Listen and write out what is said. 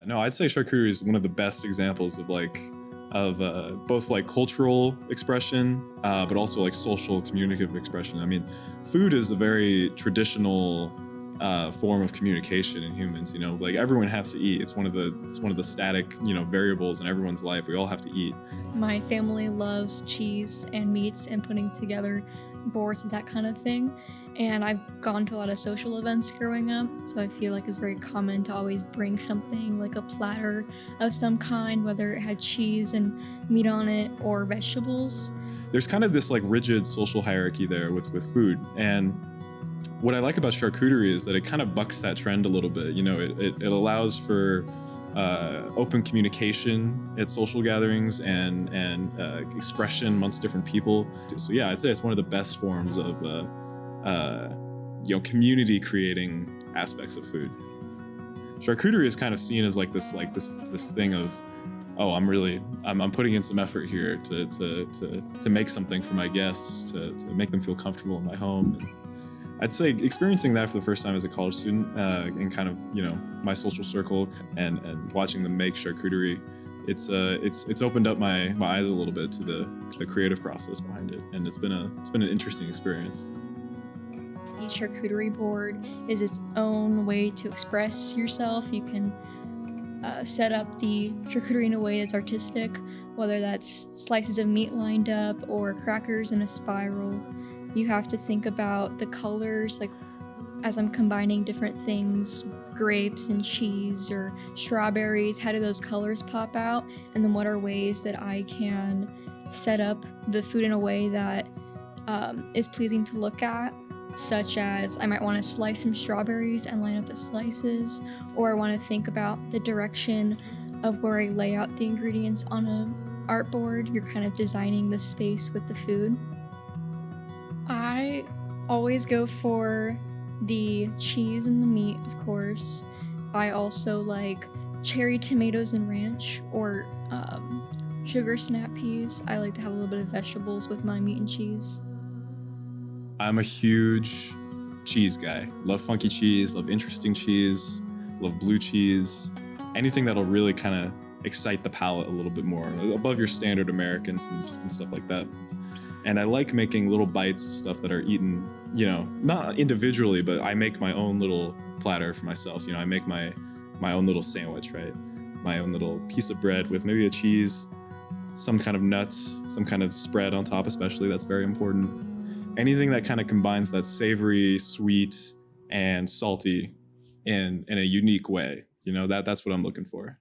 No, I'd say charcuterie is one of the best examples of both like cultural expression, but also like social communicative expression. I mean, food is a very traditional form of communication in humans. You know, like everyone has to eat. It's one of the static variables in everyone's life. We all have to eat. My family loves cheese and meats and putting together boards and that kind of thing. And I've gone to a lot of social events growing up, so I feel like it's very common to always bring something like a platter of some kind, whether it had cheese and meat on it or vegetables. There's kind of this like rigid social hierarchy there with food, and what I like about charcuterie is that it kind of bucks that trend a little bit. You know, it allows for open communication at social gatherings and expression amongst different people. So yeah, I'd say it's one of the best forms of community creating aspects of food. Charcuterie is kind of seen as this thing of, oh, I'm putting in some effort here to make something for my guests, to make them feel comfortable in my home. And I'd say experiencing that for the first time as a college student, in kind of my social circle and watching them make charcuterie, it's opened up my eyes a little bit to the creative process behind it, and it's been an interesting experience. Each charcuterie board is its own way to express yourself. You can set up the charcuterie in a way that's artistic, whether that's slices of meat lined up or crackers in a spiral. You have to think about the colors, like as I'm combining different things, grapes and cheese or strawberries, how do those colors pop out? And then what are ways that I can set up the food in a way that is pleasing to look at? Such as I might want to slice some strawberries and line up the slices, or I want to think about the direction of where I lay out the ingredients on a artboard. You're kind of designing the space with the food. I always go for the cheese and the meat, of course. I also like cherry tomatoes and ranch, or sugar snap peas. I like to have a little bit of vegetables with my meat and cheese. I'm a huge cheese guy. Love funky cheese, love interesting cheese, love blue cheese. Anything that'll really kind of excite the palate a little bit more, above your standard Americans and stuff like that. And I like making little bites of stuff that are eaten, not individually, but I make my own little platter for myself. I make my own little sandwich, right? My own little piece of bread with maybe a cheese, some kind of nuts, some kind of spread on top, especially. That's very important. Anything that kind of combines that savory, sweet, and salty in a unique way. That's what I'm looking for.